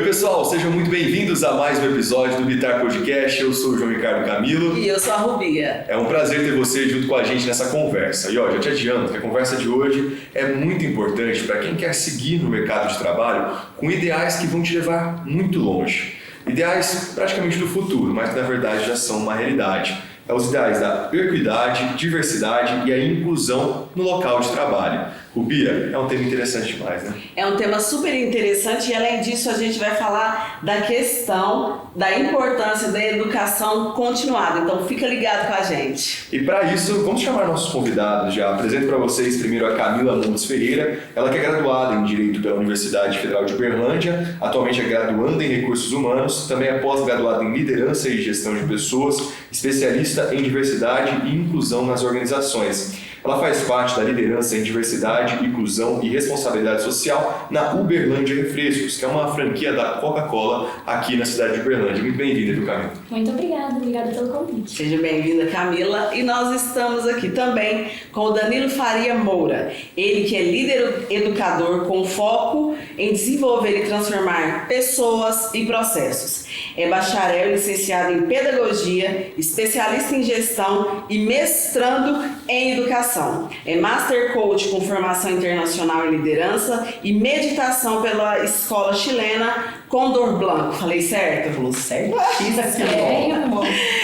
pessoal, sejam muito bem-vindos a mais um episódio do Bitar Podcast. Eu sou o João Ricardo Camilo. E eu sou a Rubia. É um prazer ter você junto com a gente nessa conversa. E já te adianto que a conversa de hoje é muito importante para quem quer seguir no mercado de trabalho com ideais que vão te levar muito longe. Ideais praticamente do futuro, mas que na verdade já são uma realidade. É os ideais da equidade, diversidade e a inclusão no local de trabalho. Rubia, é um tema interessante demais, né? É um tema super interessante e além disso a gente vai falar da questão da importância da educação continuada. Então fica ligado com a gente. E para isso, vamos chamar nossos convidados. Já apresento para vocês primeiro a Camila Montes Ferreira. Ela que é graduada em Direito pela Universidade Federal de Uberlândia, atualmente é graduanda em Recursos Humanos, também é pós-graduada em Liderança e Gestão de Pessoas, especialista em Diversidade e Inclusão nas Organizações. Ela faz parte da liderança em diversidade, inclusão e responsabilidade social na Uberlândia Refrescos, que é uma franquia da Coca-Cola aqui na cidade de Uberlândia. Muito bem-vinda, viu, Camila? Muito obrigada pelo convite. Seja bem-vinda, Camila. E nós estamos aqui também com o Danilo Faria Moura. Ele que é líder educador com foco em desenvolver e transformar pessoas e processos. É bacharel e licenciado em Pedagogia, especialista em Gestão e mestrando em Educação. É Master Coach com formação internacional em liderança e meditação pela escola chilena Condor Blanco. Falei certo? Falou certo?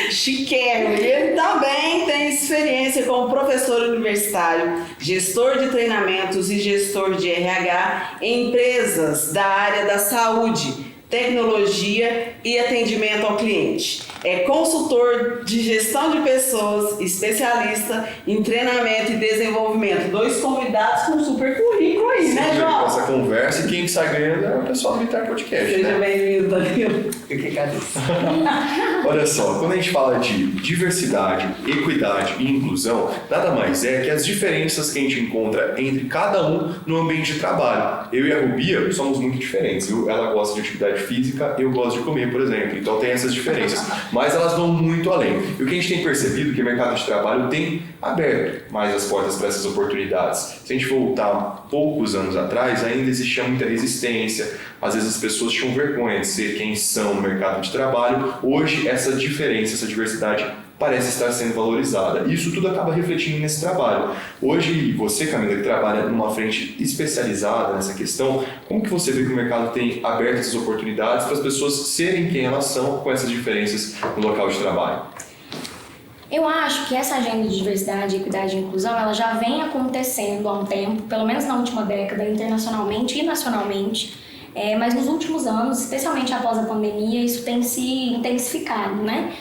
Chiquérrimo. Ele também tem experiência como professor universitário, gestor de treinamentos e gestor de RH em empresas da área da saúde, tecnologia e atendimento ao cliente. É consultor de gestão de pessoas, especialista em treinamento e desenvolvimento. Dois convidados com super currículo aí, né, João? Com essa conversa e quem sai ganhando é o pessoal do Bitar Podcast. Seja bem-vindo, Danilo. Olha só, quando a gente fala de diversidade, equidade e inclusão, nada mais é que as diferenças que a gente encontra entre cada um no ambiente de trabalho. Eu e a Rubia somos muito diferentes, viu? Ela gosta de atividade física, eu gosto de comer, por exemplo. Então tem essas diferenças, mas elas vão muito além. E o que a gente tem percebido é que o mercado de trabalho tem aberto mais as portas para essas oportunidades. Se a gente voltar poucos anos atrás, ainda existia muita resistência, às vezes as pessoas tinham vergonha de ser quem são no mercado de trabalho. Hoje essa diferença, essa diversidade parece estar sendo valorizada. Isso tudo acaba refletindo nesse trabalho. Hoje, você, Camila, que trabalha numa frente especializada nessa questão, como que você vê que o mercado tem aberto essas oportunidades para as pessoas serem quem elas são com essas diferenças no local de trabalho? Eu acho que essa agenda de diversidade, equidade e inclusão, ela já vem acontecendo há um tempo, pelo menos na última década, internacionalmente e nacionalmente, mas nos últimos anos, especialmente após a pandemia, isso tem se intensificado, né?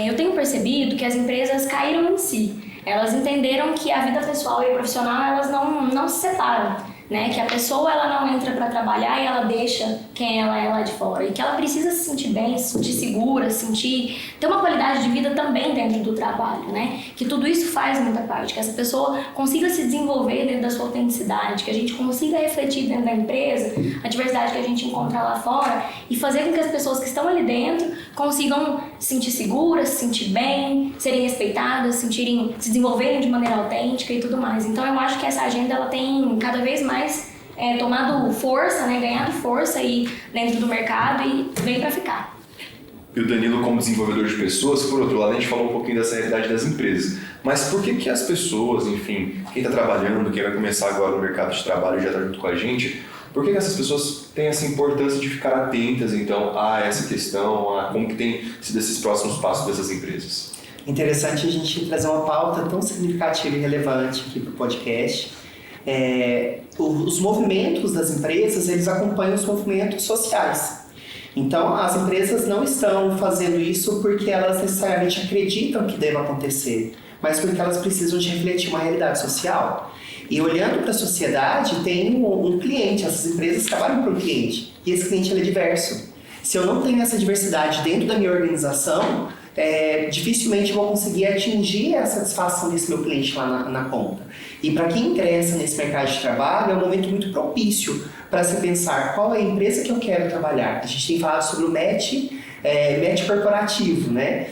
Eu tenho percebido que as empresas caíram em si. Elas entenderam que a vida pessoal e profissional elas não se separam, né? Que a pessoa ela não entra para trabalhar e ela deixa quem ela é lá de fora. E que ela precisa se sentir bem, se sentir segura, ter uma qualidade de vida também dentro do trabalho, né? Que tudo isso faz muita parte. Que essa pessoa consiga se desenvolver dentro da sua autenticidade, que a gente consiga refletir dentro da empresa a diversidade que a gente encontra lá fora e fazer com que as pessoas que estão ali dentro consigam se sentir seguras, se sentir bem, serem respeitadas, se desenvolverem de maneira autêntica e tudo mais. Então eu acho que essa agenda ela tem cada vez mais tomado força, né, ganhado força aí dentro do mercado e veio para ficar. E o Danilo, como desenvolvedor de pessoas, por outro lado, a gente falou um pouquinho dessa realidade das empresas. Mas por que as pessoas, enfim, quem está trabalhando, quem vai começar agora no mercado de trabalho e já está junto com a gente, por que essas pessoas têm essa importância de ficar atentas, então, a essa questão, a como que tem sido esses próximos passos dessas empresas? Interessante a gente trazer uma pauta tão significativa e relevante aqui para o podcast. Os movimentos das empresas, eles acompanham os movimentos sociais. Então, as empresas não estão fazendo isso porque elas necessariamente acreditam que deva acontecer, mas porque elas precisam de refletir uma realidade social. E olhando para a sociedade, tem um cliente, essas empresas trabalham para um cliente, e esse cliente ele é diverso. Se eu não tenho essa diversidade dentro da minha organização, dificilmente vou conseguir atingir a satisfação desse meu cliente lá na ponta. E para quem ingressa nesse mercado de trabalho, é um momento muito propício para se pensar qual é a empresa que eu quero trabalhar. A gente tem falado sobre o match corporativo, né?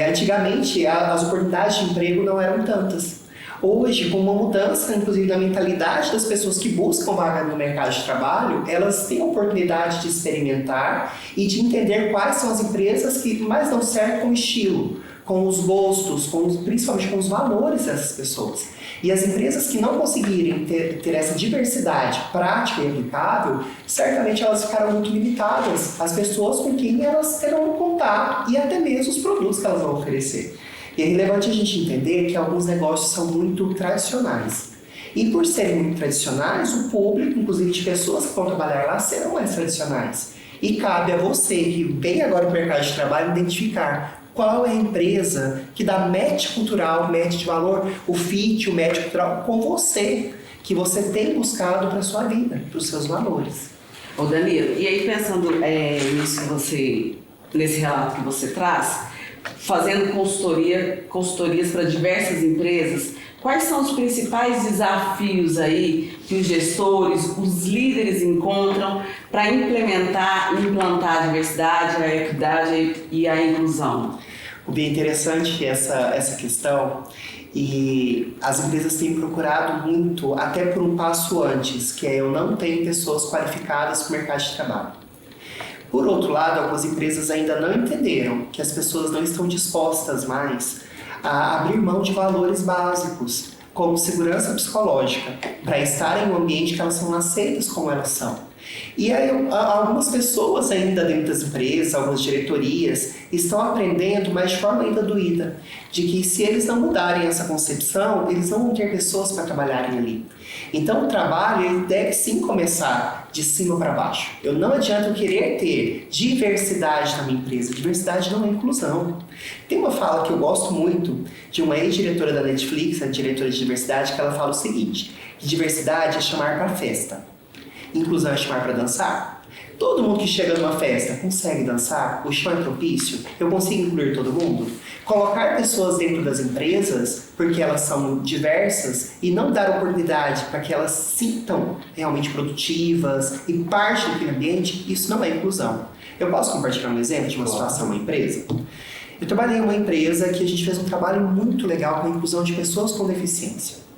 Antigamente, as oportunidades de emprego não eram tantas. Hoje, com uma mudança, inclusive, da mentalidade das pessoas que buscam vaga no mercado de trabalho, elas têm a oportunidade de experimentar e de entender quais são as empresas que mais dão certo com o estilo, com os gostos, principalmente com os valores dessas pessoas. E as empresas que não conseguirem ter essa diversidade prática e aplicável, certamente elas ficarão muito limitadas às pessoas com quem elas terão contato e até mesmo os produtos que elas vão oferecer. E é relevante a gente entender que alguns negócios são muito tradicionais. E por serem muito tradicionais, o público, inclusive de pessoas que vão trabalhar lá, serão mais tradicionais. E cabe a você, que vem agora para o mercado de trabalho, identificar qual é a empresa que dá match cultural, match de valor, o fit, o match cultural com você, que você tem buscado para a sua vida, para os seus valores. Ô Danilo, e aí pensando nisso que você, nesse relato que você traz, fazendo consultorias para diversas empresas, quais são os principais desafios aí que os gestores, os líderes encontram para implantar a diversidade, a equidade e a inclusão? Bem interessante essa questão, e as empresas têm procurado muito, até por um passo antes, que é eu não tenho pessoas qualificadas para o mercado de trabalho. Por outro lado, algumas empresas ainda não entenderam que as pessoas não estão dispostas mais a abrir mão de valores básicos, como segurança psicológica, para estar em um ambiente que elas são aceitas como elas são. E aí, algumas pessoas ainda dentro das empresas, algumas diretorias, estão aprendendo, mas de forma ainda doída, de que se eles não mudarem essa concepção, eles não vão ter pessoas para trabalharem ali. Então, o trabalho ele deve sim começar de cima para baixo. Não adianta eu querer ter diversidade na minha empresa. Diversidade não é inclusão. Tem uma fala que eu gosto muito de uma ex-diretora da Netflix, a diretora de diversidade, que ela fala o seguinte, que diversidade é chamar para festa. Inclusão é chamar para dançar. Todo mundo que chega numa festa consegue dançar? O chão é propício? Eu consigo incluir todo mundo? Colocar pessoas dentro das empresas, porque elas são diversas, e não dar oportunidade para que elas se sintam realmente produtivas e parte daquele ambiente, isso não é inclusão. Eu posso compartilhar um exemplo de uma situação em uma empresa? Eu trabalhei em uma empresa que a gente fez um trabalho muito legal com a inclusão de pessoas com deficiência.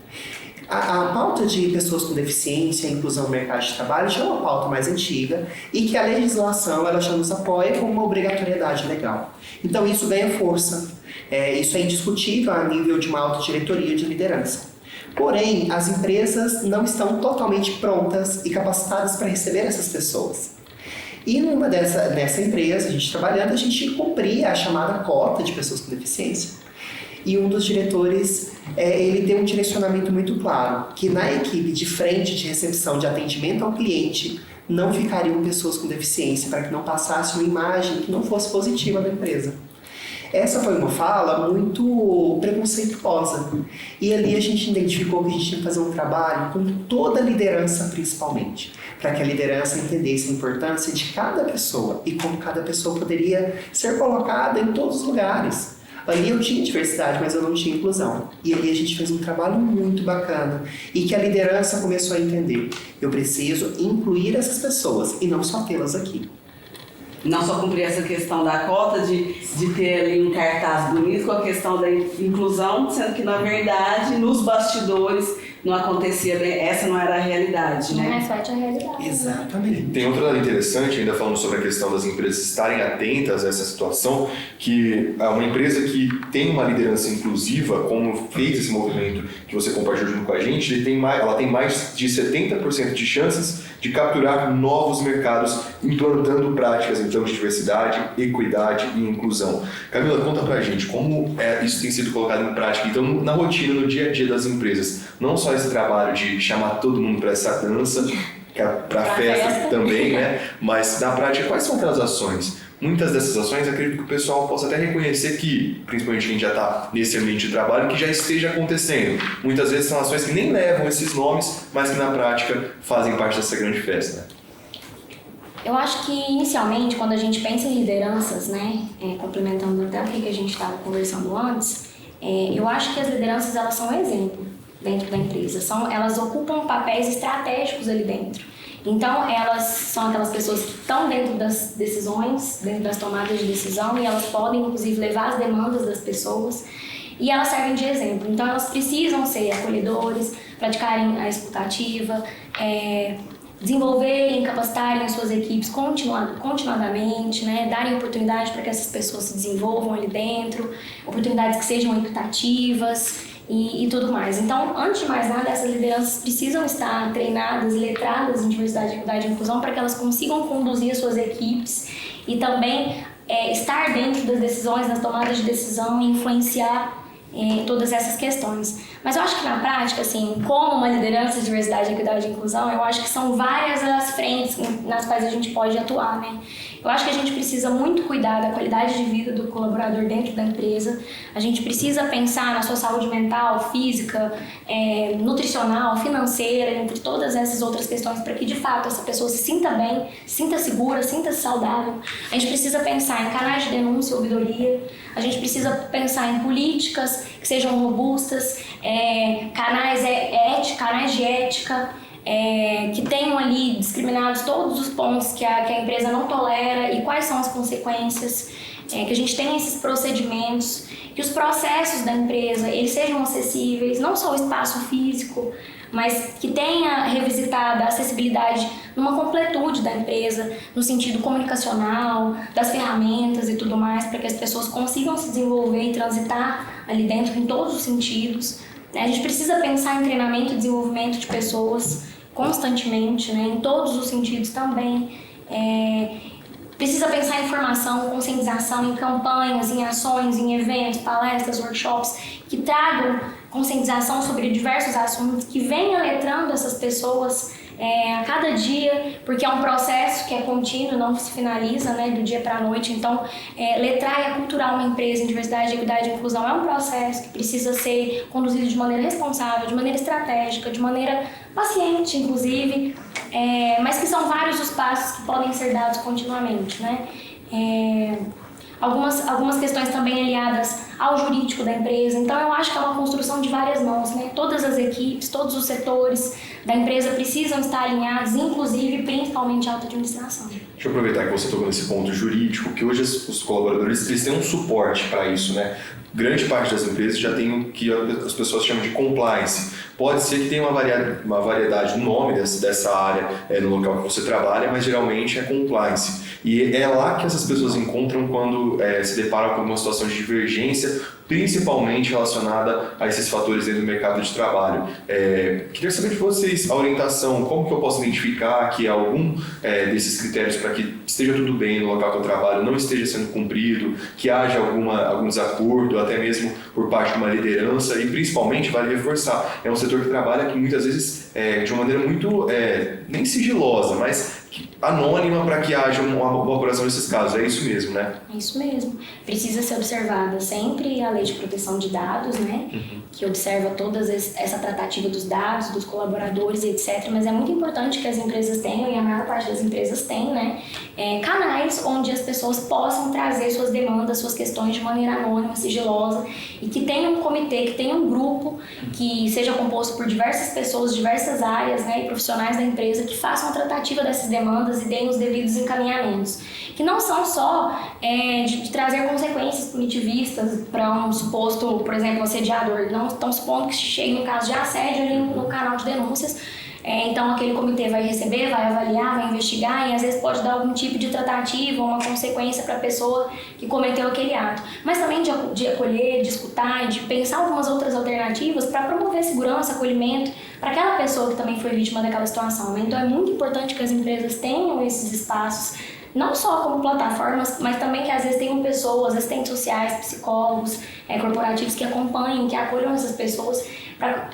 A pauta de pessoas com deficiência e inclusão no mercado de trabalho já é uma pauta mais antiga e que a legislação ela já nos apoia como uma obrigatoriedade legal. Então isso ganha força, isso é indiscutível a nível de uma alta diretoria de liderança. Porém, as empresas não estão totalmente prontas e capacitadas para receber essas pessoas. E nessa empresa, a gente trabalhando, a gente cumpria a chamada cota de pessoas com deficiência. E um dos diretores, ele deu um direcionamento muito claro, que na equipe de frente de recepção de atendimento ao cliente, não ficariam pessoas com deficiência, para que não passasse uma imagem que não fosse positiva da empresa. Essa foi uma fala muito preconceituosa. E ali a gente identificou que a gente tinha que fazer um trabalho com toda a liderança, principalmente, para que a liderança entendesse a importância de cada pessoa e como cada pessoa poderia ser colocada em todos os lugares. Ali eu tinha diversidade, mas eu não tinha inclusão. E ali a gente fez um trabalho muito bacana e que a liderança começou a entender. Eu preciso incluir essas pessoas e não só tê-las aqui. Não só cumprir essa questão da cota, de ter ali um cartaz bonito com a questão da inclusão, sendo que, na verdade, nos bastidores não acontecia bem, essa não era a realidade, né? Não reflete a realidade. Exatamente. Tem outro lado interessante, ainda falando sobre a questão das empresas estarem atentas a essa situação, que uma empresa que tem uma liderança inclusiva, como fez esse movimento que você compartilhou junto com a gente, ela tem mais de 70% de chances de capturar novos mercados, implantando práticas então de diversidade, equidade e inclusão. Camila, conta pra gente como isso tem sido colocado em prática, então, na rotina, no dia a dia das empresas. Não só esse trabalho de chamar todo mundo para essa dança, para festa também, né? Mas na prática, quais são aquelas ações? Muitas dessas ações, acredito que o pessoal possa até reconhecer que, principalmente quem já está nesse ambiente de trabalho, que já esteja acontecendo. Muitas vezes são ações que nem levam esses nomes, mas que na prática fazem parte dessa grande festa. Eu acho que, inicialmente, quando a gente pensa em lideranças, né, complementando até o que a gente estava conversando antes, eu acho que as lideranças elas são um exemplo dentro da empresa. Elas ocupam papéis estratégicos ali dentro. Então, elas são aquelas pessoas que estão dentro das decisões, dentro das tomadas de decisão, e elas podem, inclusive, levar as demandas das pessoas. e elas servem de exemplo. Então elas precisam ser acolhedores, praticarem a escutativa, desenvolverem, capacitarem as suas equipes continuadamente, né? Darem oportunidade para que essas pessoas se desenvolvam ali dentro, oportunidades que sejam equitativas e tudo mais. Então, antes de mais nada, essas lideranças precisam estar treinadas, letradas em diversidade, equidade e inclusão para que elas consigam conduzir as suas equipes e também estar dentro das decisões, das tomadas de decisão e influenciar todas essas questões. Mas eu acho que na prática, assim, como uma liderança de diversidade, equidade e inclusão, eu acho que são várias as frentes nas quais a gente pode atuar, né? Eu acho que a gente precisa muito cuidar da qualidade de vida do colaborador dentro da empresa. A gente precisa pensar na sua saúde mental, física, nutricional, financeira, entre todas essas outras questões, para que de fato essa pessoa se sinta bem, se sinta segura, se sinta saudável. A gente precisa pensar em canais de denúncia e ouvidoria. A gente precisa pensar em políticas que sejam robustas, canais de ética, que tenham ali discriminados todos os pontos que a empresa não tolera e quais são as consequências, que a gente tenha esses procedimentos, que os processos da empresa eles sejam acessíveis, não só o espaço físico, mas que tenha revisitado a acessibilidade numa completude da empresa, no sentido comunicacional, das ferramentas e tudo mais, para que as pessoas consigam se desenvolver e transitar ali dentro em todos os sentidos. A gente precisa pensar em treinamento e desenvolvimento de pessoas constantemente, né, em todos os sentidos também. Precisa pensar em formação, conscientização, em campanhas, em ações, em eventos, palestras, workshops, que tragam conscientização sobre diversos assuntos, que venham letrando essas pessoas a cada dia, porque é um processo que é contínuo, não se finaliza, né, do dia para a noite. Então, letrar e aculturar uma empresa em diversidade, equidade e inclusão é um processo que precisa ser conduzido de maneira responsável, de maneira estratégica, de maneira paciente, inclusive, mas que são vários os passos que podem ser dados continuamente, né? Algumas questões também aliadas ao jurídico da empresa. Então, eu acho que é uma construção de várias mãos, né? Todas as equipes, todos os setores da empresa precisam estar alinhados, inclusive, principalmente a alta administração. Deixa eu aproveitar que você tocou nesse ponto jurídico, que hoje os colaboradores eles têm um suporte para isso, né? Grande parte das empresas já tem o que as pessoas chamam de compliance. Pode ser que tenha uma variedade no nome dessa área no local que você trabalha, mas geralmente é compliance. E é lá que essas pessoas encontram quando se deparam com alguma situação de divergência, principalmente relacionada a esses fatores dentro do mercado de trabalho. Queria saber de vocês a orientação, como que eu posso identificar que algum desses critérios para que esteja tudo bem no local que eu trabalho não esteja sendo cumprido, que haja algum desacordo, até mesmo por parte de uma liderança, e principalmente, vale reforçar, é um setor que trabalha que muitas vezes de uma maneira muito, nem sigilosa, mas anônima para que haja uma apuração desses casos. É isso mesmo, né? É isso mesmo. Precisa ser observada sempre a lei de proteção de dados, né? Que observa toda essa tratativa dos dados, dos colaboradores, etc. Mas é muito importante que as empresas tenham, e a maior parte das empresas tem, né? Canais onde as pessoas possam trazer suas demandas, suas questões de maneira anônima, sigilosa, e que tenha um comitê, que tenha um grupo que seja composto por diversas pessoas, diversas áreas, né, e profissionais da empresa que façam a tratativa dessas demandas e deem os devidos encaminhamentos. Que não são só de trazer consequências punitivistas para um suposto, por exemplo, assediador. Não estão supondo que chegue no caso de assédio ali no canal de denúncias. Então aquele comitê vai receber, vai avaliar, vai investigar e às vezes pode dar algum tipo de tratativa, uma consequência para a pessoa que cometeu aquele ato. Mas também de acolher, de escutar e de pensar algumas outras alternativas para promover segurança, acolhimento para aquela pessoa que também foi vítima daquela situação, né? Então é muito importante que as empresas tenham esses espaços, não só como plataformas, mas também que às vezes tenham pessoas, assistentes sociais, psicólogos, corporativos que acompanhem, que acolham essas pessoas.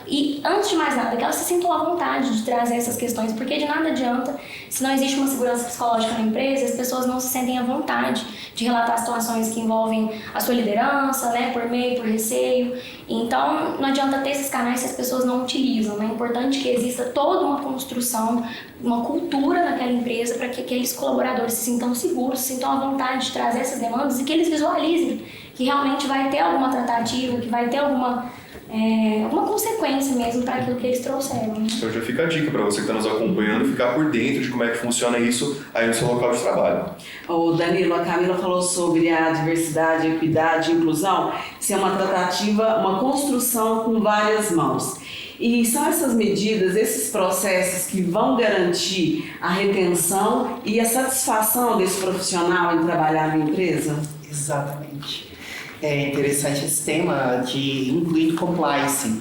E antes de mais nada, que elas se sintam à vontade de trazer essas questões, porque de nada adianta, se não existe uma segurança psicológica na empresa, as pessoas não se sentem à vontade de relatar situações que envolvem a sua liderança, né, por meio, por receio. Então, não adianta ter esses canais se as pessoas não utilizam, né? É importante que exista toda uma construção, uma cultura naquela empresa para que aqueles colaboradores se sintam seguros, se sintam à vontade de trazer essas demandas e que eles visualizem que realmente vai ter alguma tratativa, que vai ter alguma alguma consequência mesmo para aquilo que eles trouxeram. Né? Então já fica a dica para você que está nos acompanhando, ficar por dentro de como é que funciona isso aí no seu local de trabalho. O Danilo, a Camila falou sobre a diversidade, equidade e inclusão, ser uma tratativa, uma construção com várias mãos. E são essas medidas, esses processos que vão garantir a retenção e a satisfação desse profissional em trabalhar na empresa? Exatamente. É interessante esse tema de incluir compliance.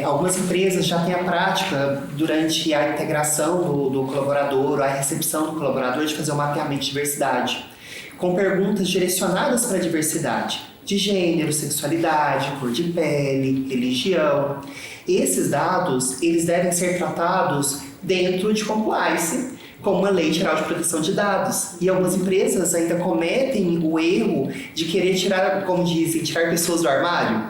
Algumas empresas já têm a prática, durante a integração do colaborador, a recepção do colaborador, de fazer um mapeamento de diversidade, com perguntas direcionadas para a diversidade, de gênero, sexualidade, cor de pele, religião. Esses dados, eles devem ser tratados dentro de compliance, como uma lei geral de proteção de dados. E algumas empresas ainda cometem o erro de querer tirar, como dizem, tirar pessoas do armário.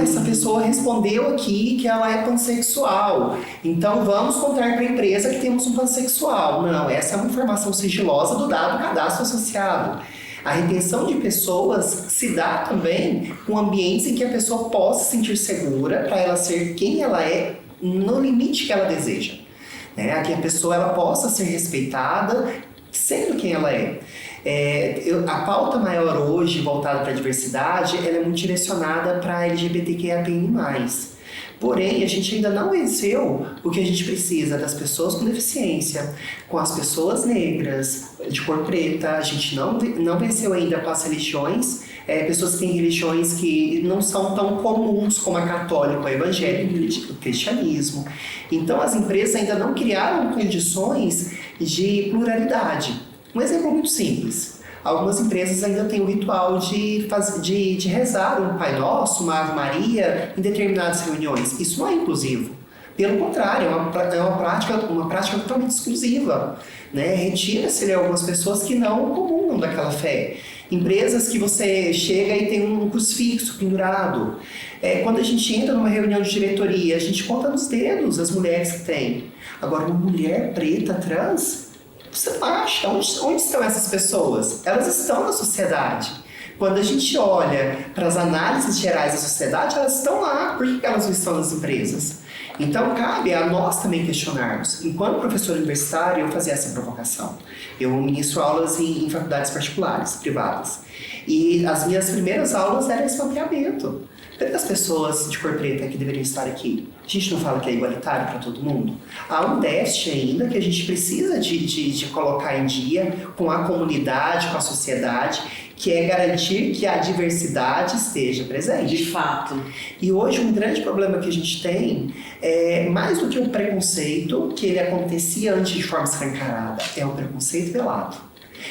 Essa pessoa respondeu aqui que ela é pansexual, então vamos contar para a empresa que temos um pansexual. Não, essa é uma informação sigilosa do dado cadastro associado. A retenção de pessoas se dá também com ambientes em que a pessoa possa se sentir segura para ela ser quem ela é no limite que ela deseja. Que a pessoa ela possa ser respeitada sendo quem ela é. A pauta maior hoje voltada para a diversidade, ela é muito direcionada para LGBTQIA+. Porém, a gente ainda não venceu o que a gente precisa das pessoas com deficiência, com as pessoas negras, de cor preta. A gente não venceu ainda com as religiões, pessoas que têm religiões que não são tão comuns como a católica, o evangélico, o cristianismo. Então, as empresas ainda não criaram condições de pluralidade. Um exemplo muito simples. Algumas empresas ainda têm o ritual de rezar um Pai Nosso, uma Ave Maria, em determinadas reuniões. Isso não é inclusivo. Pelo contrário, é uma prática totalmente exclusiva. Retira-se algumas pessoas que não comungam daquela fé. Empresas que você chega e tem um crucifixo pendurado. Quando a gente entra numa reunião de diretoria, a gente conta nos dedos as mulheres que tem. Agora, uma mulher preta, trans, você não acha? Onde estão essas pessoas? Elas estão na sociedade. Quando a gente olha para as análises gerais da sociedade, elas estão lá. Por que elas não estão nas empresas? Então, cabe a nós também questionarmos. Enquanto professor universitário, eu fazia essa provocação. Eu ministro aulas em faculdades particulares, privadas. E as minhas primeiras aulas eram esse mapeamento. Cadê as pessoas de cor preta que deveriam estar aqui? A gente não fala que é igualitário para todo mundo? Há um déficit ainda que a gente precisa de colocar em dia com a comunidade, com a sociedade, que é garantir que a diversidade esteja presente. De fato. E hoje um grande problema que a gente tem é mais do que o preconceito, que ele acontecia antes de forma escancarada, é o preconceito velado.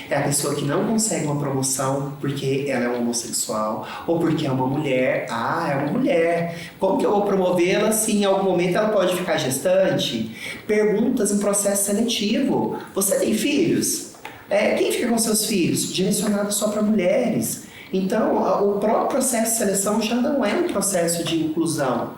É a pessoa que não consegue uma promoção porque ela é homossexual ou porque é uma mulher. É uma mulher. Como que eu vou promovê-la se em algum momento ela pode ficar gestante? Perguntas em processo seletivo. Você tem filhos? Quem fica com seus filhos? Direcionado só para mulheres. Então, o próprio processo de seleção já não é um processo de inclusão.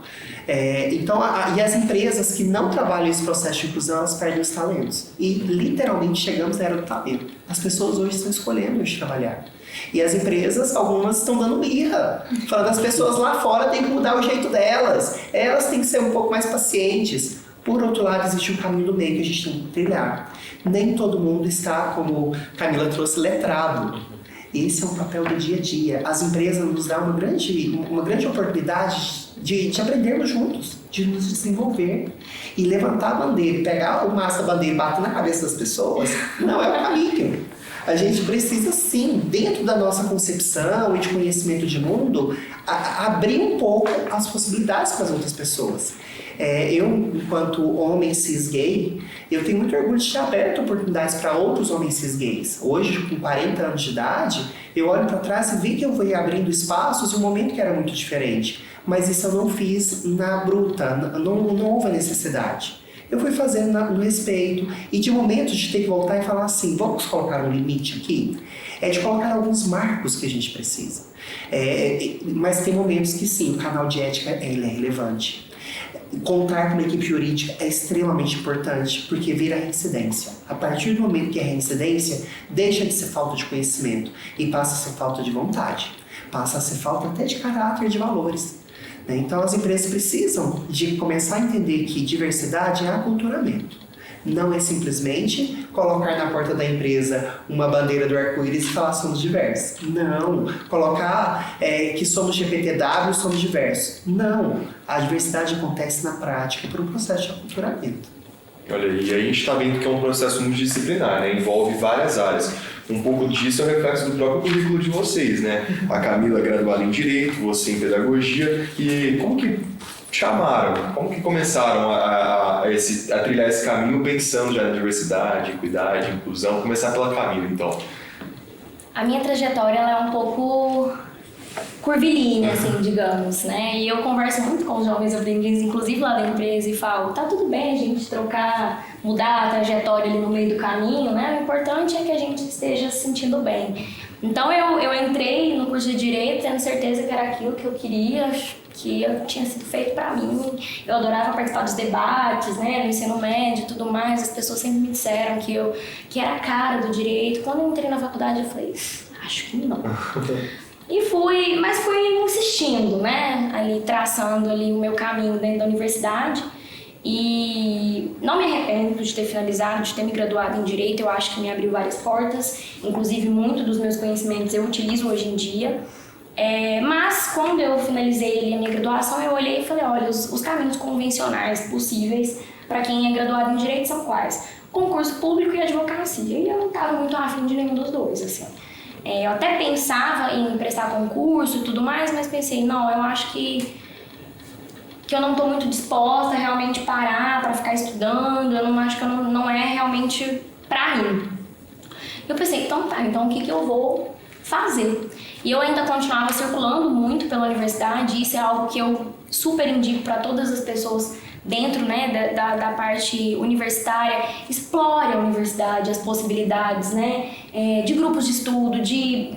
E as empresas que não trabalham esse processo de inclusão, elas perdem os talentos. E, literalmente, chegamos na era do talento. As pessoas hoje estão escolhendo onde trabalhar. E as empresas, algumas estão dando birra. Falando as pessoas lá fora têm que mudar o jeito delas. Elas têm que ser um pouco mais pacientes. Por outro lado, existe um caminho do meio que a gente tem que trilhar. Nem todo mundo está, como Camila trouxe, letrado. Esse é um papel do dia a dia. As empresas nos dão uma grande oportunidade de aprendermos juntos, de nos desenvolver. E levantar a bandeira, pegar o mastro da bandeira e bater na cabeça das pessoas, não é o caminho. A gente precisa sim, dentro da nossa concepção e de conhecimento de mundo, abrir um pouco as possibilidades para as outras pessoas. Eu, enquanto homem cis gay, eu tenho muito orgulho de ter aberto oportunidades para outros homens cis gays. Hoje, com 40 anos de idade, eu olho para trás e vi que eu fui abrindo espaços em um momento que era muito diferente. Mas isso eu não fiz na bruta, não houve a necessidade. Eu fui fazendo no respeito e de momentos de ter que voltar e falar assim, vamos colocar um limite aqui? De colocar alguns marcos que a gente precisa. Mas tem momentos que sim, o canal de ética ele é relevante. Contar com uma equipe jurídica é extremamente importante porque vira reincidência. A partir do momento que é reincidência, deixa de ser falta de conhecimento e passa a ser falta de vontade. Passa a ser falta até de caráter e de valores. né? Então as empresas precisam de começar a entender que diversidade é aculturamento. Não é simplesmente colocar na porta da empresa uma bandeira do arco-íris e falar somos diversos. Não. Colocar que somos GPTW, somos diversos. Não. A diversidade acontece na prática por um processo de aculturamento. Olha, e aí a gente está vendo que é um processo multidisciplinar, né? Envolve várias áreas. Um pouco disso é o reflexo do próprio currículo de vocês, né? A Camila graduada em Direito, você em Pedagogia. E como que chamaram? Como que começaram a trilhar esse caminho pensando já na diversidade, equidade, inclusão? Começar pela Camila, então. A minha trajetória ela é um pouco curvilínea, assim, digamos, né? E eu converso muito com os jovens aprendizes, inclusive lá da empresa, e falo, tá tudo bem a gente trocar, mudar a trajetória ali no meio do caminho, né? O importante é que a gente esteja se sentindo bem. Então eu entrei no curso de Direito tendo certeza que era aquilo que eu queria, que tinha sido feito pra mim. Eu adorava participar dos debates, né, no ensino médio e tudo mais. As pessoas sempre me disseram que era a cara do direito. Quando eu entrei na faculdade eu falei, acho que não. Mas fui insistindo, né, ali traçando ali o meu caminho dentro da universidade. E não me arrependo de ter finalizado, de ter me graduado em Direito. Eu acho que me abriu várias portas, inclusive muito dos meus conhecimentos eu utilizo hoje em dia. Mas quando eu finalizei ali a minha graduação, eu olhei e falei, olha, os caminhos convencionais possíveis para quem é graduado em Direito são quais? Concurso público e advocacia. E eu não estava muito afim de nenhum dos dois, assim. Eu até pensava em prestar concurso e tudo mais, mas pensei, não, eu acho que eu não estou muito disposta a realmente parar para ficar estudando, eu não acho que não é realmente para mim. Eu pensei, então tá, então o que eu vou fazer? E eu ainda continuava circulando muito pela universidade, e isso é algo que eu super indico para todas as pessoas dentro, né, da parte universitária. Explore a universidade, as possibilidades, né, de grupos de estudo, de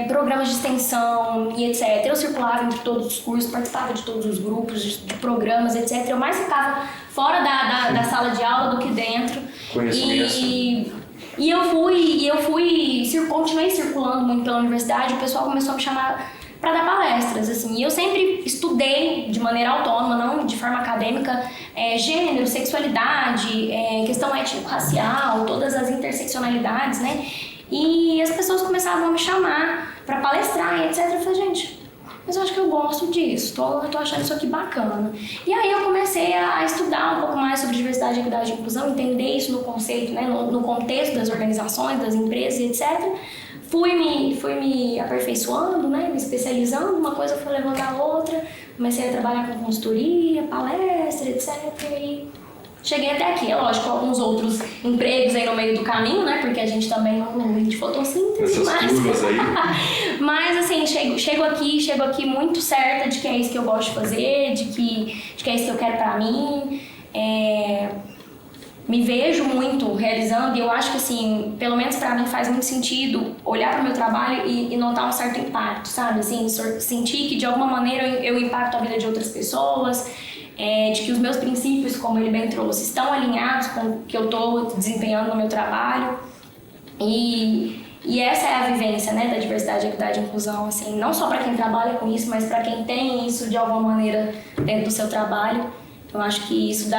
programas de extensão e etc. Eu circulava entre todos os cursos, participava de todos os grupos, de programas, etc. Eu mais ficava fora da sala de aula do que dentro. E eu continuei circulando muito pela universidade. O pessoal começou a me chamar para dar palestras, assim. E eu sempre estudei de maneira autônoma, não de forma acadêmica, gênero, sexualidade, questão étnico-racial, todas as interseccionalidades, né? E as pessoas começavam a me chamar para palestrar e etc. Eu falei, gente, mas eu acho que eu gosto disso, tô achando isso aqui bacana. E aí eu comecei a estudar um pouco mais sobre diversidade, equidade e inclusão, entender isso no conceito, né, no contexto das organizações, das empresas e etc. Fui me aperfeiçoando, né, me especializando, uma coisa foi levando a outra, comecei a trabalhar com consultoria, palestra, etc. E cheguei até aqui. É lógico, alguns outros empregos aí no meio do caminho, né? Porque a gente também não vive de fotossíntese. Mas assim, chego aqui muito certa de que é isso que eu gosto de fazer, de que é isso que eu quero pra mim. Me vejo muito realizando, e eu acho que assim, pelo menos pra mim faz muito sentido olhar pro meu trabalho e notar um certo impacto, sabe? Assim, sentir que de alguma maneira eu impacto a vida de outras pessoas. De que os meus princípios, como ele bem trouxe, estão alinhados com o que eu estou desempenhando no meu trabalho. E essa é a vivência, né, da diversidade, equidade e inclusão, assim, não só para quem trabalha com isso, mas para quem tem isso de alguma maneira dentro do seu trabalho. Eu acho que isso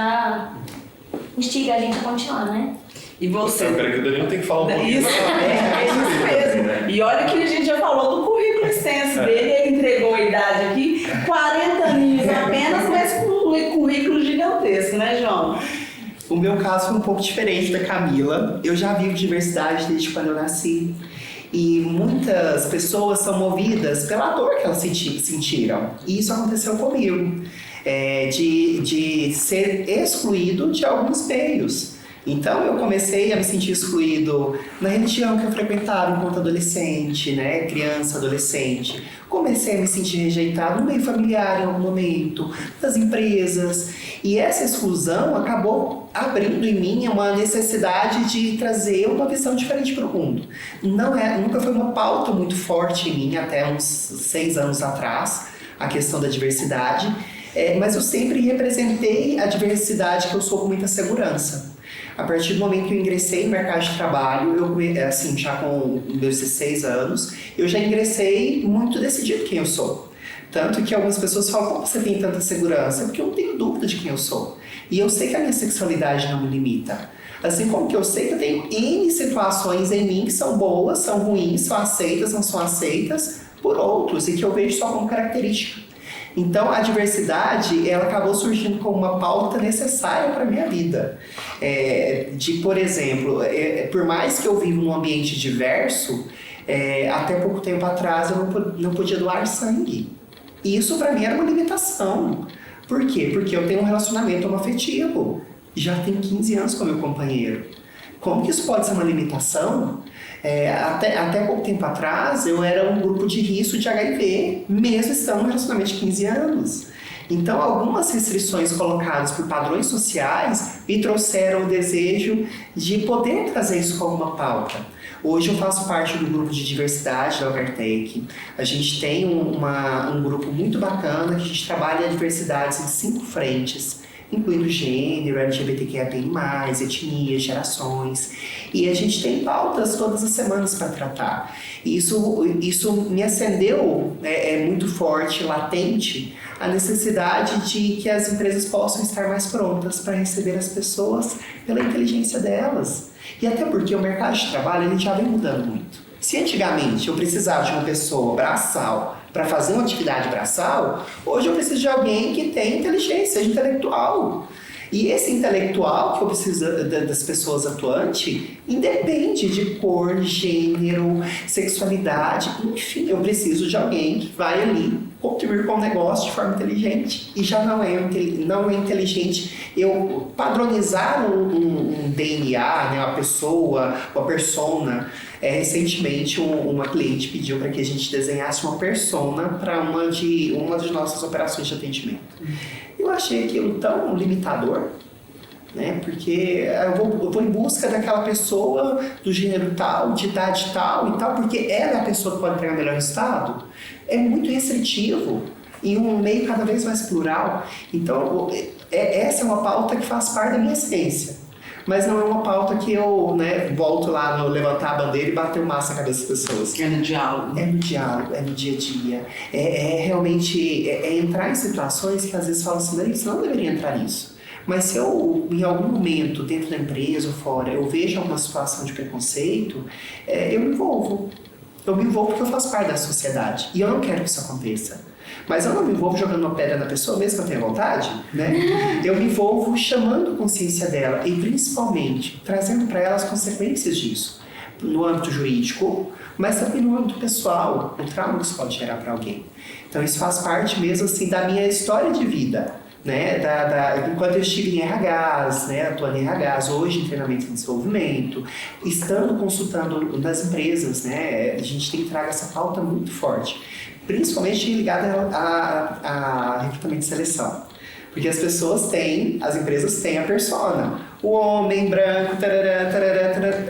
instiga a gente a continuar, né? E você? Peraí que o Danilo tem que falar um pouquinho. Isso mesmo. E olha que a gente já falou do currículo extenso dele, ele entregou a idade aqui, 40 aninhos apenas, mas com um currículo gigantesco, né, João? O meu caso foi um pouco diferente da Camila. Eu já vivo diversidade desde quando eu nasci. E muitas pessoas são movidas pela dor que elas sentiram. E isso aconteceu comigo. De ser excluído de alguns meios. Então eu comecei a me sentir excluído na religião que eu frequentava enquanto adolescente, né? Criança, adolescente. Comecei a me sentir rejeitado no meio familiar em algum momento, das empresas. E essa exclusão acabou abrindo em mim uma necessidade de trazer uma visão diferente para o mundo. Nunca foi uma pauta muito forte em mim, até uns 6 anos atrás, a questão da diversidade. Mas eu sempre representei a diversidade que eu sou com muita segurança. A partir do momento que eu ingressei no mercado de trabalho, já com meus 16 anos, eu já ingressei muito decidido quem eu sou. Tanto que algumas pessoas falam, como você tem tanta segurança? Porque eu não tenho dúvida de quem eu sou. E eu sei que a minha sexualidade não me limita. Assim como que eu sei que eu tenho N situações em mim que são boas, são ruins, são aceitas, não são aceitas por outros, e que eu vejo só como característica. Então, a diversidade, ela acabou surgindo como uma pauta necessária para a minha vida. Por exemplo, por mais que eu viva num ambiente diverso, até pouco tempo atrás eu não podia doar sangue. E isso para mim era uma limitação. Por quê? Porque eu tenho um relacionamento homoafetivo. Já tenho 15 anos com meu companheiro. Como que isso pode ser uma limitação? Até pouco tempo atrás, eu era um grupo de risco de HIV, mesmo estando no relacionamento de 15 anos. Então, algumas restrições colocadas por padrões sociais me trouxeram o desejo de poder trazer isso como uma pauta. Hoje eu faço parte do grupo de diversidade da Overtake. A gente tem um grupo muito bacana que a gente trabalha a diversidade em 5 frentes, incluindo gênero, LGBTQIA+, etnia, gerações. E a gente tem pautas todas as semanas para tratar. E isso me acendeu muito forte, latente, a necessidade de que as empresas possam estar mais prontas para receber as pessoas pela inteligência delas. E até porque o mercado de trabalho ele já vem mudando muito. Se antigamente eu precisava de uma pessoa braçal para fazer uma atividade braçal, hoje eu preciso de alguém que tenha inteligência, seja intelectual. E esse intelectual que eu preciso das pessoas atuantes independe de cor, gênero, sexualidade, enfim, eu preciso de alguém que vai ali contribuir com o negócio de forma inteligente. E já não é inteligente eu padronizar um DNA, né, uma pessoa, uma persona. Recentemente, uma cliente pediu para que a gente desenhasse uma persona para uma de nossas operações de atendimento. Eu achei aquilo tão limitador, né? Porque eu vou em busca daquela pessoa do gênero tal, de idade tal e tal, porque ela é a pessoa que pode entregar melhor resultado. É muito restritivo em um meio cada vez mais plural. Então, essa é uma pauta que faz parte da minha essência. Mas não é uma pauta que eu volto lá no levantar a bandeira e bater o maço na cabeça das pessoas. É no diálogo. É no diálogo, é no dia a dia. Realmente entrar em situações que às vezes falam assim, você não deveria entrar nisso. Mas se eu, em algum momento, dentro da empresa ou fora, eu vejo alguma situação de preconceito, eu me envolvo. Eu me envolvo porque eu faço parte da sociedade. E eu não quero que isso aconteça. Mas eu não me envolvo jogando uma pedra na pessoa, mesmo que eu tenha vontade, né? Eu me envolvo chamando a consciência dela e, principalmente, trazendo para ela as consequências disso. No âmbito jurídico, mas também no âmbito pessoal, o trauma que isso pode gerar para alguém. Então, isso faz parte mesmo, assim, da minha história de vida. Né, enquanto eu estive em RHs, atuando em RHs, hoje em treinamento de desenvolvimento, estando consultando nas empresas, a gente tem que trazer essa pauta muito forte, principalmente ligada a recrutamento de seleção. Porque as empresas têm a persona. O homem branco,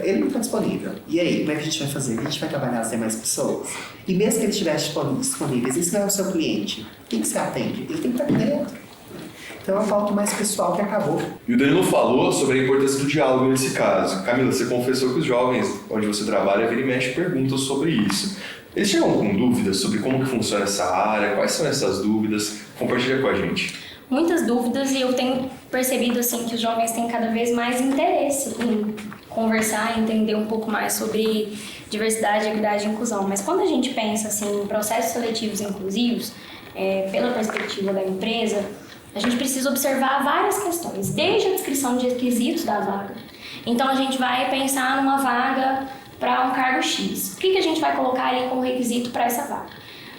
ele não está disponível. E aí, como é que a gente vai fazer? A gente vai trabalhar as demais pessoas? E mesmo que ele estivesse disponível, esse não é o seu cliente, quem que você atende? Ele tem que estar aqui dentro. Então é uma pauta mais pessoal que acabou. E o Danilo falou sobre a importância do diálogo nesse caso. Camila, você confessou que os jovens onde você trabalha, vira e mexe, perguntam sobre isso. Eles chegam com dúvidas sobre como que funciona essa área? Quais são essas dúvidas? Compartilha com a gente. Muitas dúvidas, e eu tenho percebido assim, que os jovens têm cada vez mais interesse em conversar, entender um pouco mais sobre diversidade, equidade e inclusão. Mas quando a gente pensa assim, em processos seletivos inclusivos, pela perspectiva da empresa, a gente precisa observar várias questões, desde a descrição de requisitos da vaga. Então, a gente vai pensar numa vaga para um cargo X. O que a gente vai colocar ali como requisito para essa vaga?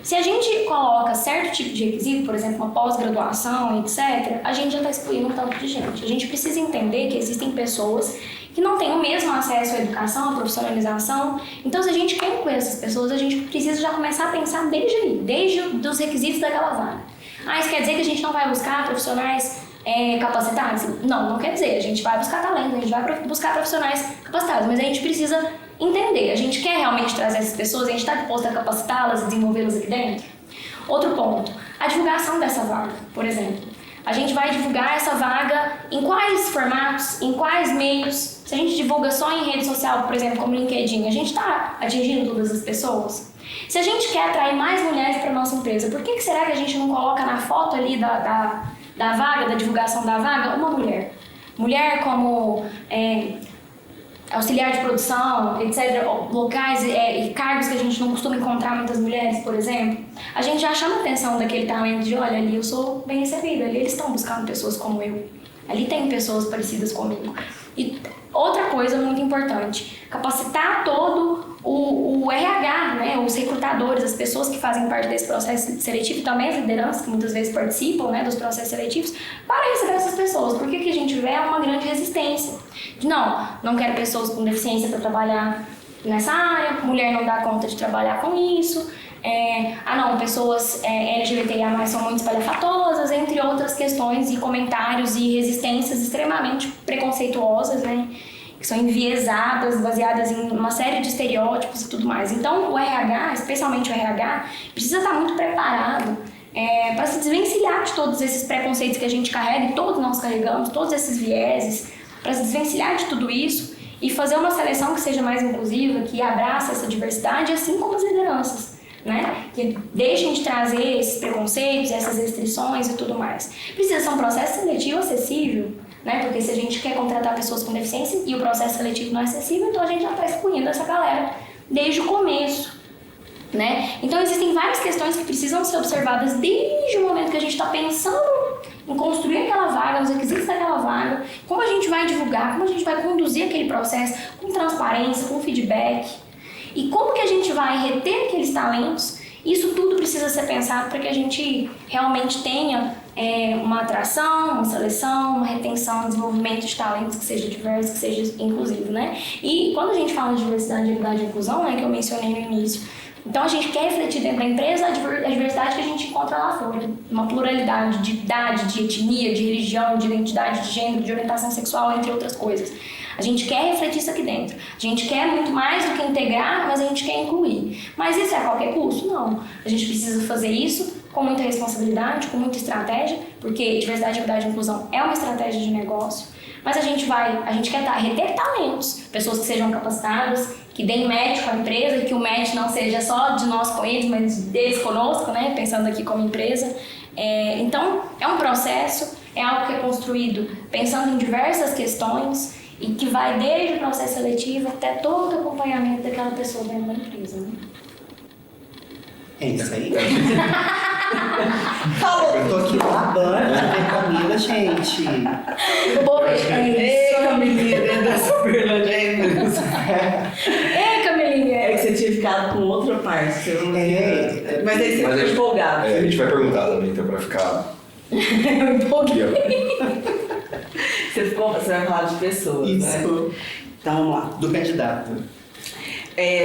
Se a gente coloca certo tipo de requisito, por exemplo, uma pós-graduação, etc., a gente já está excluindo um tanto de gente. A gente precisa entender que existem pessoas que não têm o mesmo acesso à educação, à profissionalização. Então, se a gente quer incluir essas pessoas, a gente precisa já começar a pensar desde aí, desde os requisitos daquela vaga. Isso quer dizer que a gente não vai buscar profissionais capacitados? Não quer dizer. A gente vai buscar talento, a gente vai buscar profissionais capacitados, mas a gente precisa entender. A gente quer realmente trazer essas pessoas, a gente está disposto a capacitá-las e desenvolvê-las aqui dentro? Outro ponto, a divulgação dessa vaga, por exemplo. A gente vai divulgar essa vaga em quais formatos, em quais meios. Se a gente divulga só em rede social, por exemplo, como LinkedIn, a gente está atingindo todas as pessoas? Se a gente quer atrair mais mulheres para nossa empresa, por que será que a gente não coloca na foto ali da vaga, da divulgação da vaga, uma mulher? Mulher como auxiliar de produção, etc., locais e cargos que a gente não costuma encontrar muitas mulheres, por exemplo, a gente já chama a atenção daquele talento de, olha, ali eu sou bem recebida, ali eles estão buscando pessoas como eu, ali tem pessoas parecidas comigo. E outra coisa muito importante, capacitar todo o RH, né, os recrutadores, as pessoas que fazem parte desse processo seletivo, e também as lideranças que muitas vezes participam, né, dos processos seletivos, para receber essas pessoas. Porque que a gente vê uma grande resistência. Não quero pessoas com deficiência para trabalhar nessa área, mulher não dá conta de trabalhar com isso, pessoas LGBTIA+, são muito espalhafatosas, entre outras questões e comentários e resistências extremamente preconceituosas, né, que são enviesadas, baseadas em uma série de estereótipos e tudo mais. Então, o RH, especialmente o RH, precisa estar muito preparado para se desvencilhar de todos esses preconceitos que a gente carrega, e todos nós carregamos, todos esses vieses, para se desvencilhar de tudo isso e fazer uma seleção que seja mais inclusiva, que abraça essa diversidade, assim como as lideranças, né? Que deixem de trazer esses preconceitos, essas restrições e tudo mais. Precisa ser um processo seletivo acessível, né? Porque se a gente quer contratar pessoas com deficiência e o processo seletivo não é acessível, então a gente já está excluindo essa galera desde o começo, né? Então existem várias questões que precisam ser observadas desde o momento que a gente está pensando em construir aquela vaga, os requisitos daquela vaga, como a gente vai divulgar, como a gente vai conduzir aquele processo com transparência, com feedback, e como que a gente vai reter aqueles talentos. Isso tudo precisa ser pensado para que a gente realmente tenha uma atração, uma seleção, uma retenção, um desenvolvimento de talentos que seja diverso, que seja inclusivo, né? E quando a gente fala de diversidade, equidade e inclusão, né, que eu mencionei no início, então a gente quer refletir dentro da empresa a diversidade que a gente encontra lá fora, uma pluralidade de idade, de etnia, de religião, de identidade, de gênero, de orientação sexual, entre outras coisas. A gente quer refletir isso aqui dentro. A gente quer muito mais do que integrar, mas a gente quer incluir. Mas isso é a qualquer custo? Não. A gente precisa fazer isso com muita responsabilidade, com muita estratégia, porque diversidade, equidade e inclusão é uma estratégia de negócio. Mas a gente quer reter talentos, pessoas que sejam capacitadas, que deem match com a empresa, que o match não seja só de nós com eles, mas deles conosco, né? Pensando aqui como empresa. Então, é um processo, é algo que é construído pensando em diversas questões e que vai desde o processo seletivo até todo o acompanhamento daquela pessoa dentro da empresa, né? É isso aí. Falou! Eu tô aqui babando com a Camila, gente. Ei, Camilinha, dentro da Superlândia, é mesmo. Ei, Camilinha! É que você tinha ficado com outra parte, você não... Mas aí você ficou empolgado. A gente vai perguntar também, então, pra ficar... Eu empolguei. Você vai falar de pessoas, Isso. né? Então vamos lá. Do candidato.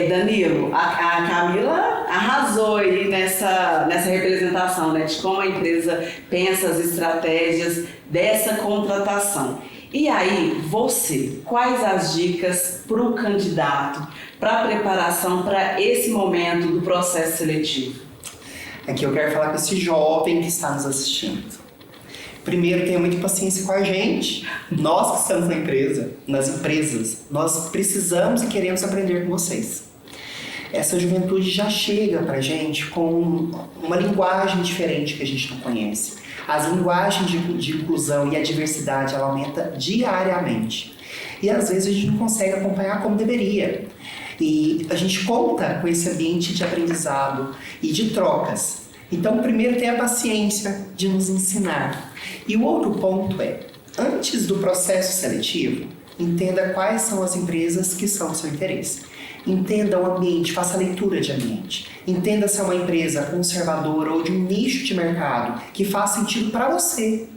Danilo, a Camila arrasou aí nessa representação, né, de como a empresa pensa as estratégias dessa contratação. E aí, quais as dicas para o candidato, para a preparação para esse momento do processo seletivo? Aqui eu quero falar com esse jovem que está nos assistindo. Primeiro, tenha muita paciência com a gente. Nós que estamos nas empresas, nós precisamos e queremos aprender com vocês. Essa juventude já chega pra gente com uma linguagem diferente que a gente não conhece. As linguagens de inclusão e a diversidade, ela aumenta diariamente. E às vezes a gente não consegue acompanhar como deveria. E a gente conta com esse ambiente de aprendizado e de trocas. Então, primeiro, tenha paciência de nos ensinar. E o outro ponto é, antes do processo seletivo, entenda quais são as empresas que são do seu interesse. Entenda o ambiente, faça a leitura de ambiente. Entenda se é uma empresa conservadora ou de um nicho de mercado que faz sentido para você.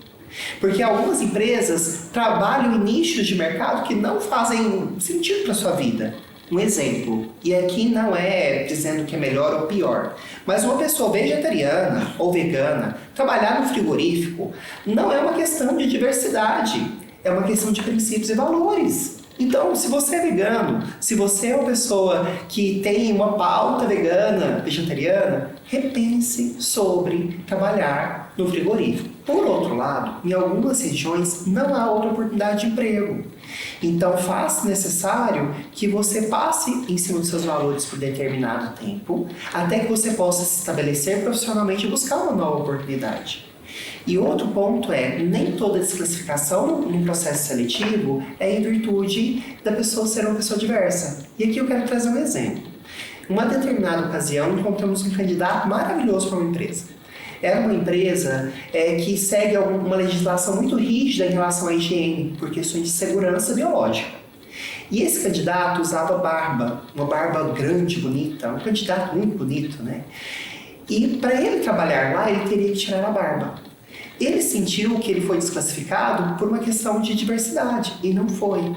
Porque algumas empresas trabalham em nichos de mercado que não fazem sentido para a sua vida. Um exemplo, e aqui não é dizendo que é melhor ou pior, mas uma pessoa vegetariana ou vegana trabalhar no frigorífico não é uma questão de diversidade, é uma questão de princípios e valores. Então, se você é vegano, se você é uma pessoa que tem uma pauta vegana, vegetariana, repense sobre trabalhar no frigorífico. Por outro lado, em algumas regiões não há outra oportunidade de emprego. Então, faz necessário que você passe em cima dos seus valores por determinado tempo, até que você possa se estabelecer profissionalmente e buscar uma nova oportunidade. E outro ponto é, nem toda desclassificação no processo seletivo é em virtude da pessoa ser uma pessoa diversa. E aqui eu quero trazer um exemplo. Em uma determinada ocasião, encontramos um candidato maravilhoso para uma empresa. Era uma empresa que segue uma legislação muito rígida em relação à higiene, por questões de segurança biológica. E esse candidato usava barba, uma barba grande, bonita, um candidato muito bonito, né? E para ele trabalhar lá, ele teria que tirar a barba. Ele sentiu que ele foi desclassificado por uma questão de diversidade, e não foi.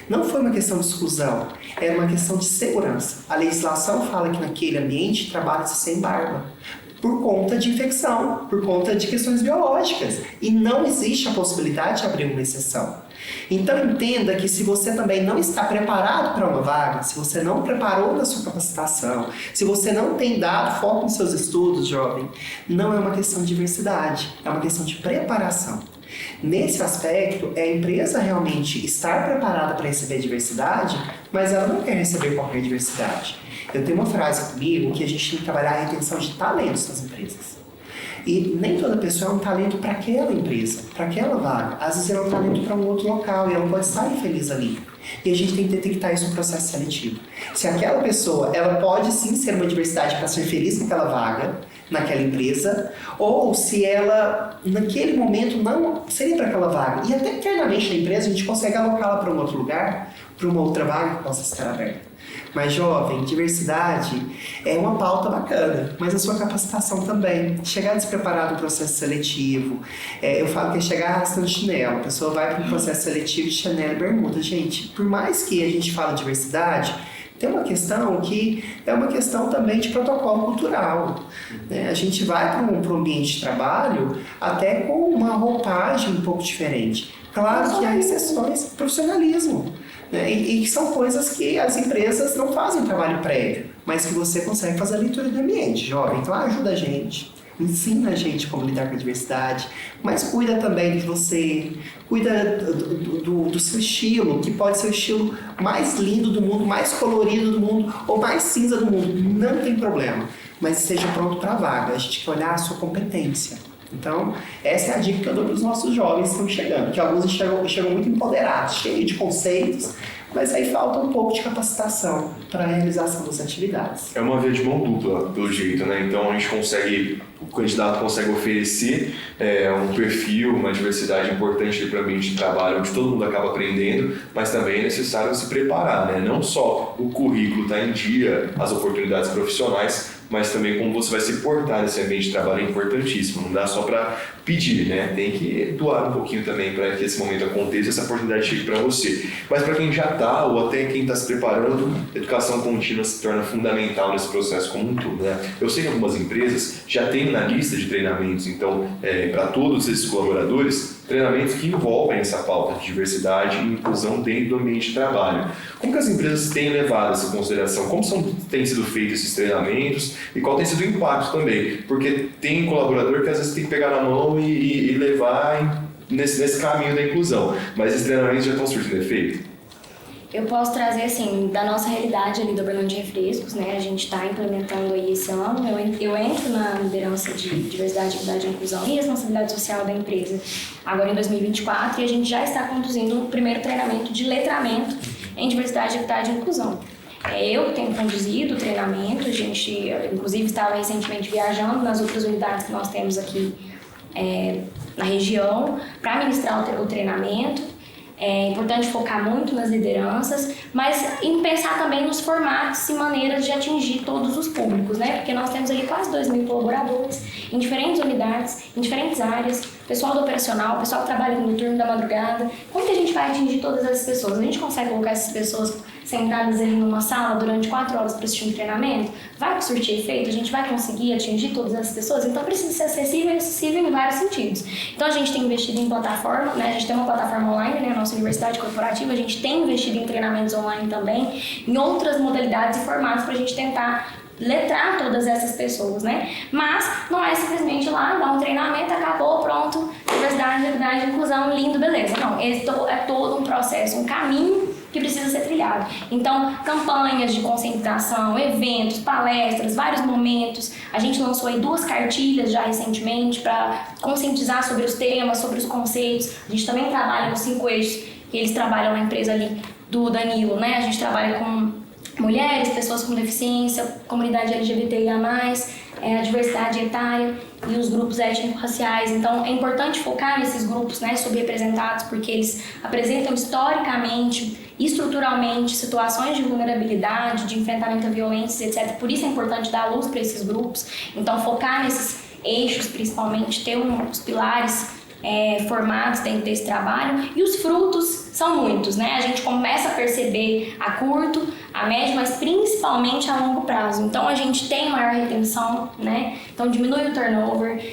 Não foi uma questão de exclusão, era uma questão de segurança. A legislação fala que naquele ambiente trabalha-se sem barba, por conta de infecção, por conta de questões biológicas. E não existe a possibilidade de abrir uma exceção. Então entenda que se você também não está preparado para uma vaga, se você não preparou na sua capacitação, se você não tem dado foco nos seus estudos, jovem, não é uma questão de diversidade, é uma questão de preparação. Nesse aspecto, é a empresa realmente estar preparada para receber diversidade, mas ela não quer receber qualquer diversidade. Eu tenho uma frase comigo que a gente tem que trabalhar a retenção de talentos nas empresas. E nem toda pessoa é um talento para aquela empresa, para aquela vaga. Às vezes ela é um talento para um outro local e ela pode estar infeliz ali. E a gente tem que detectar isso no processo seletivo. Se aquela pessoa, ela pode sim ser uma diversidade para ser feliz naquela vaga, naquela empresa, ou se ela, naquele momento, não seria para aquela vaga. E até internamente na empresa a gente consegue alocá-la para um outro lugar, para uma outra vaga que possa estar aberta. Mas, jovem, diversidade é uma pauta bacana, mas a sua capacitação também. Chegar despreparado no processo seletivo, eu falo que é chegar arrastando chinelo. A pessoa vai para um processo seletivo de chinelo e bermuda. Gente, por mais que a gente fale diversidade, tem uma questão que é uma questão também de protocolo cultural. Né? A gente vai para um ambiente de trabalho até com uma roupagem um pouco diferente. Claro que há exceções, profissionalismo. Né? E são coisas que as empresas não fazem trabalho prévio, mas que você consegue fazer a leitura do ambiente, jovem. Então ajuda a gente, ensina a gente como lidar com a diversidade, mas cuida também de você, cuida do seu estilo, que pode ser o estilo mais lindo do mundo, mais colorido do mundo ou mais cinza do mundo, não tem problema, mas esteja pronto para a vaga, a gente quer olhar a sua competência. Então, essa é a dica que eu dou para os nossos jovens que estão chegando, que alguns chegam muito empoderados, cheios de conceitos, mas aí falta um pouco de capacitação para a realização das atividades. É uma via de mão dupla, pelo jeito, né? Então a gente consegue, o candidato consegue oferecer um perfil, uma diversidade importante para o ambiente de trabalho, onde todo mundo acaba aprendendo, mas também é necessário se preparar, né? Não só o currículo está em dia, as oportunidades profissionais, mas também como você vai se portar nesse ambiente de trabalho é importantíssimo. Não dá só para pedir, né? Tem que doar um pouquinho também para que esse momento aconteça, essa oportunidade chegue para você. Mas para quem já está, ou até quem está se preparando, a educação contínua se torna fundamental nesse processo como um todo, né? Eu sei que algumas empresas já têm na lista de treinamentos, então, para todos esses colaboradores, treinamentos que envolvem essa pauta de diversidade e inclusão dentro do ambiente de trabalho. Como que as empresas têm levado essa consideração? Como têm sido feitos esses treinamentos e qual tem sido o impacto também? Porque tem colaborador que às vezes tem que pegar na mão e levar nesse caminho da inclusão, mas esses treinamentos já estão surtindo efeito? Eu posso trazer, assim, da nossa realidade ali do Uberlândia de Refrescos, né? A gente está implementando aí esse ano. Eu entro na liderança de diversidade, equidade e inclusão e responsabilidade social da empresa agora em 2024 e a gente já está conduzindo o primeiro treinamento de letramento em diversidade, equidade e inclusão. Eu tenho conduzido o treinamento, a gente, inclusive, estava recentemente viajando nas outras unidades que nós temos aqui na região para ministrar o treinamento. É importante focar muito nas lideranças, mas em pensar também nos formatos e maneiras de atingir todos os públicos, né? Porque nós temos ali quase 2.000 colaboradores em diferentes unidades, em diferentes áreas, pessoal do operacional, pessoal que trabalha no turno da madrugada. Como que a gente vai atingir todas essas pessoas? A gente consegue colocar essas pessoas sentadas ali numa sala durante 4 horas para assistir um treinamento, vai surtir efeito? A gente vai conseguir atingir todas essas pessoas? Então precisa ser acessível e acessível em vários sentidos. Então a gente tem investido em plataforma, né? A gente tem uma plataforma online, né? A nossa universidade corporativa, a gente tem investido em treinamentos online também, em outras modalidades e formatos para a gente tentar letrar todas essas pessoas, né? Mas não é simplesmente lá, dar um treinamento, acabou, pronto, diversidade, equidade, inclusão, lindo, beleza. Não, é todo um processo, um caminho que precisa ser trilhado. Então, campanhas de conscientização, eventos, palestras, vários momentos. A gente lançou aí 2 cartilhas já recentemente para conscientizar sobre os temas, sobre os conceitos. A gente também trabalha nos 5 eixos que eles trabalham na empresa ali do Danilo, né? A gente trabalha com mulheres, pessoas com deficiência, comunidade LGBTIA+, a diversidade etária e os grupos étnico-raciais. Então, é importante focar nesses grupos, né, subrepresentados, porque eles apresentam historicamente e estruturalmente situações de vulnerabilidade, de enfrentamento a violências, etc. Por isso é importante dar luz para esses grupos. Então, focar nesses eixos, principalmente, ter os pilares formados dentro desse trabalho, e os frutos são muitos, né? A gente começa a perceber a curto, a médio, mas principalmente a longo prazo. Então a gente tem maior retenção, né? Então diminui o turnover,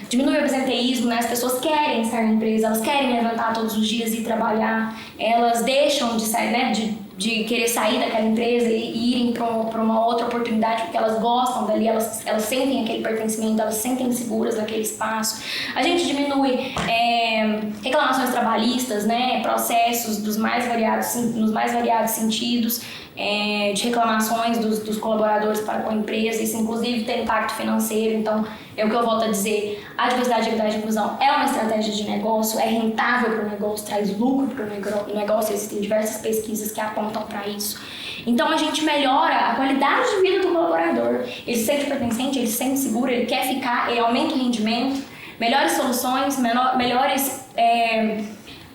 diminui o absenteísmo, né? As pessoas querem estar na empresa, elas querem levantar todos os dias e trabalhar, elas deixam de sair, né? De querer sair daquela empresa e irem para uma outra oportunidade, porque elas gostam dali, elas sentem aquele pertencimento, elas se sentem seguras naquele espaço. A gente diminui reclamações trabalhistas, né, processos nos mais variados sentidos, de reclamações dos colaboradores para com a empresa. Isso inclusive tem impacto financeiro. Então é o que eu volto a dizer, a diversidade, equidade e inclusão é uma estratégia de negócio, é rentável para o negócio, traz lucro para o negócio. Existem diversas pesquisas que apontam para isso. Então a gente melhora a qualidade de vida do colaborador, ele se sente pertencente, ele se sente seguro, ele quer ficar, ele aumenta o rendimento, melhores soluções, melhores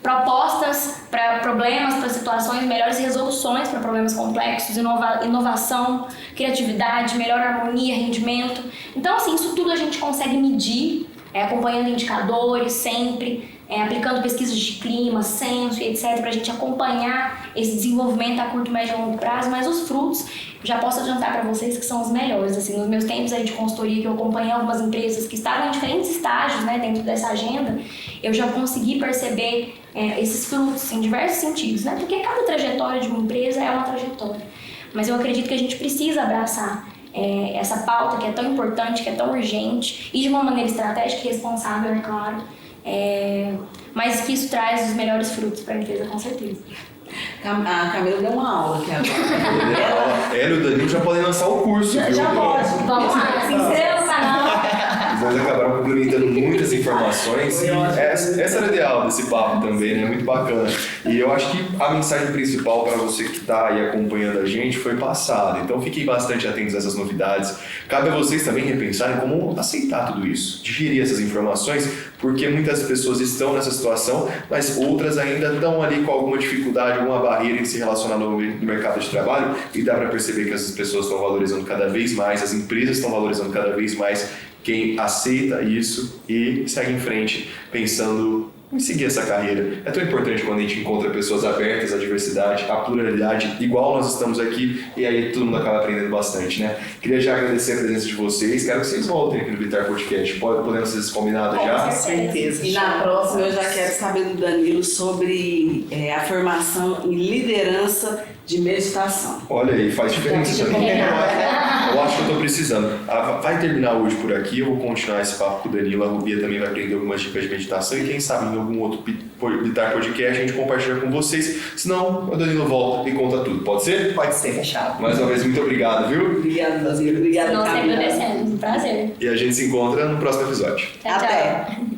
propostas para problemas, para situações, melhores resoluções para problemas complexos, inovação, criatividade, melhor harmonia, rendimento. Então, assim, isso tudo a gente consegue medir, acompanhando indicadores sempre, aplicando pesquisas de clima, censo e etc, para a gente acompanhar esse desenvolvimento a curto, médio e longo prazo. Mas os frutos, já posso adiantar para vocês que são os melhores. Assim, nos meus tempos aí de consultoria, que eu acompanhei algumas empresas que estavam em diferentes estágios, né, dentro dessa agenda, eu já consegui perceber esses frutos em diversos sentidos, né, porque cada trajetória de uma empresa é uma trajetória. Mas eu acredito que a gente precisa abraçar essa pauta que é tão importante, que é tão urgente, e de uma maneira estratégica e responsável, é claro, mas que isso traz os melhores frutos para a empresa, com certeza. A Camila deu uma aula aqui agora. Ela e o Danilo já podem lançar o curso. Já pode. Vamos lá, se inscreva no canal. Vocês acabaram complementando muitas informações e essa era a ideal desse papo também, né? Muito bacana. E eu acho que a mensagem principal para você que está aí acompanhando a gente foi passada. Então fiquem bastante atentos a essas novidades. Cabe a vocês também repensarem como aceitar tudo isso, digerir essas informações, porque muitas pessoas estão nessa situação, mas outras ainda estão ali com alguma dificuldade, alguma barreira em se relacionar no mercado de trabalho, e dá para perceber que essas pessoas estão valorizando cada vez mais, as empresas estão valorizando cada vez mais quem aceita isso e segue em frente pensando em seguir essa carreira. É tão importante quando a gente encontra pessoas abertas à diversidade, à pluralidade, igual nós estamos aqui, e aí todo mundo acaba aprendendo bastante, né? Queria já agradecer a presença de vocês, quero que vocês voltem aqui no Bitar Podcast. Podemos ser combinados já? Com certeza. E na próxima eu já quero saber do Danilo sobre a formação em liderança de meditação. Olha aí, faz diferença também. Eu acho que eu estou precisando. Vai terminar hoje por aqui, eu vou continuar esse papo com o Danilo, a Rubia também vai aprender algumas dicas de meditação, e quem sabe em algum outro Bitar Podcast a gente compartilha com vocês. Senão, o Danilo volta e conta tudo. Pode ser? Pode ser, fechado. Mais uma vez, muito obrigado, viu? Obrigada, Danilo. Obrigada, Nós Camila. sempre agradecemos, um prazer. E a gente se encontra no próximo episódio. Tchau, Até. tchau.